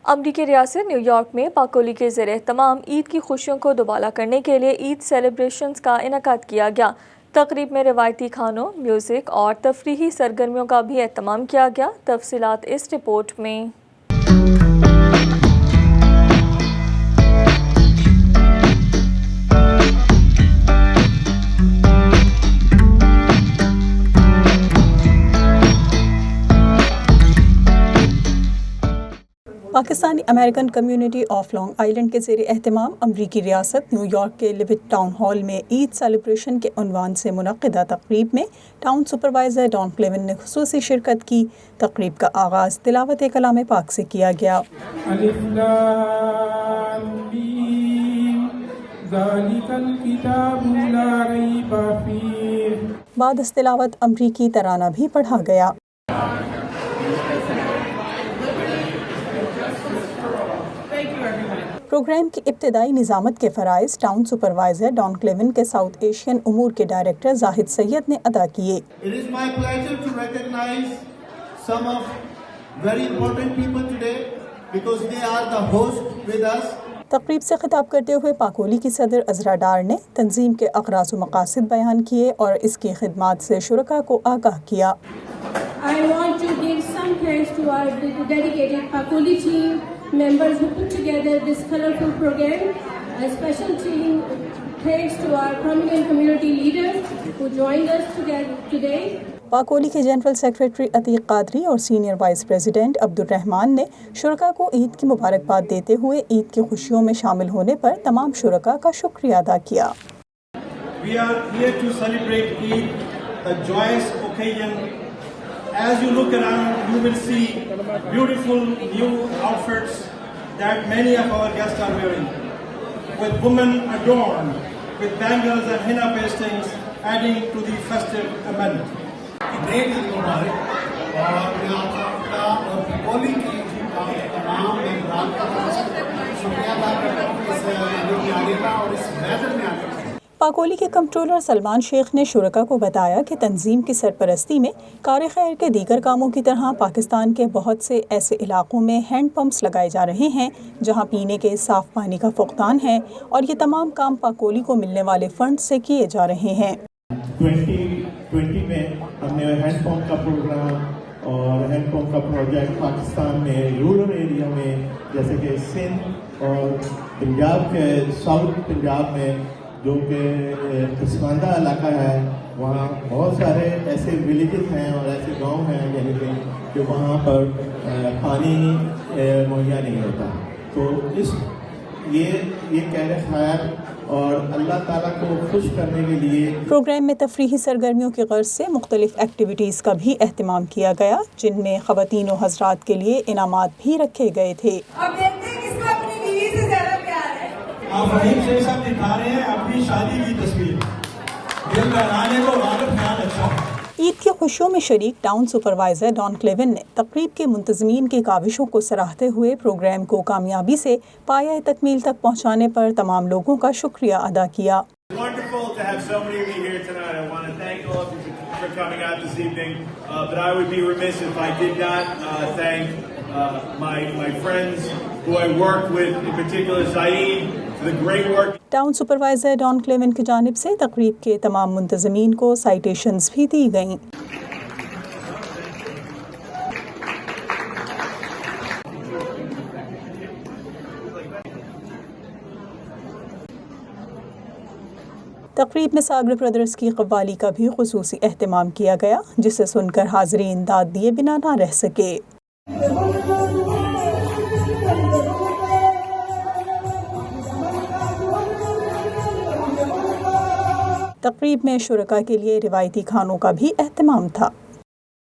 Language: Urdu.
امریکی ریاست نیو یارک میں پاکولی کے زیر اہتمام عید کی خوشیوں کو دوبالا کرنے کے لیے عید سیلیبریشنز کا انعقاد کیا گیا۔ تقریب میں روایتی کھانوں، میوزک اور تفریحی سرگرمیوں کا بھی اہتمام کیا گیا۔ تفصیلات اس رپورٹ میں۔ Pakistani American community of long island کے زیر اہتمام امریکی ریاست نیو یارک کے لیوٹ ٹاؤن ہال میں عید سیلیبریشن کے عنوان سے منعقدہ تقریب میں ٹاؤن سپروائزر ڈان کلیون نے خصوصی شرکت کی۔ تقریب کا آغاز تلاوت کلام پاک سے کیا گیا۔ الف لام میم ذالک الکتاب لا ریب فیہ۔ بعد از تلاوت امریکی ترانہ بھی پڑھا گیا۔ پروگرام کی ابتدائی نظامت کے فرائض ٹاؤن سپروائزر ڈان کلیون کے ساؤتھ ایشین امور کے ڈائریکٹر زاہد سید نے ادا کیے۔ It is my pleasure to recognize some of very important people today because they are the host with us. تقریب سے خطاب کرتے ہوئے پاکولی کی صدر عذرا ڈار نے تنظیم کے اغراض و مقاصد بیان کیے اور اس کی خدمات سے شرکاء کو آگاہ کیا۔ I want to give some thanks to our dedicated Pakoli team members who put together this colorful program. A special thanks to our prominent community leaders who joined us today. پاکولی کے جنرل سیکریٹری عتیق قادری اور سینئر وائس پریزیڈنٹ عبد الرحمان نے شرکاء کو عید کی مبارکباد دیتے ہوئے عید کی خوشیوں میں شامل ہونے پر تمام شرکاء کا شکریہ ادا کیا۔ We are here to celebrate Eid, a joyous occasion. As you look around, you will see beautiful new outfits that many of our guests are wearing, with women adorned with bangles and henna pastings, adding to the festive element. عید مبارک اور میں آپ کا اور پاکولی کی تمام ممبران کا شکریہ ادا کرتا ہوں اس میں آنے کا اور اس میدان میں آنے کا۔ پاکولی کے کمپٹرولر سلمان شیخ نے شرکاء کو بتایا کہ تنظیم کی سرپرستی میں کار خیر کے دیگر کاموں کی طرح پاکستان کے بہت سے ایسے علاقوں میں ہینڈ پمپس لگائے جا رہے ہیں جہاں پینے کے صاف پانی کا فقدان ہے اور یہ تمام کام پاکولی کو ملنے والے فنڈ سے کیے جا رہے ہیں۔ 2020 میں ہم نے ہینڈ پمپ کا پروگرام اور ہینڈ پمپ کا پروجیکٹ پاکستان میں رورل ایریا میں جیسے کہ سندھ اور پنجاب کے ساؤتھ پنجاب میں جو کہ پسماندہ علاقہ ہے وہاں بہت سارے ایسے ولیجز ہیں اور ایسے گاؤں ہیں یعنی کہ وہاں پر پانی مہیا نہیں ہوتا، تو یہ کہہ خیر اور اللہ تعالیٰ کو خوش کرنے کے لیے پروگرام میں تفریحی سرگرمیوں کی غرض سے مختلف ایکٹیویٹیز کا بھی اہتمام کیا گیا جن میں خواتین و حضرات کے لیے انعامات بھی رکھے گئے تھے۔ آپ فہیم شیخ صاحب دکھا رہے ہیں اپنی شادی کی تصویر، دل بہلانے کو غالب خیال اچھا۔ عید کی خوشیوں میں شریک ٹاؤن سپروائزر ڈان کلیون نے تقریب کے منتظمین کی کاوشوں کو سراہتے ہوئے پروگرام کو کامیابی سے پایہ تکمیل تک پہنچانے پر تمام لوگوں کا شکریہ ادا کیا۔ Wonderful to have so many of you here tonight. I want to thank all of you for coming out this evening. But I would be remiss if I did not thank my friends who I work with, in particular Zaid, for the great work. Town supervisor Don Clavin کی جانب سے تقریب کے تمام منتظمین کو سائٹیشنز بھی دی گئیں۔ تقریب میں ساگر برادرز کی قوالی کا بھی خصوصی اہتمام کیا گیا جسے سن کر حاضرین داد دیے بنا نہ رہ سکے۔ تقریب میں شرکاء کے لیے روایتی کھانوں کا بھی اہتمام تھا۔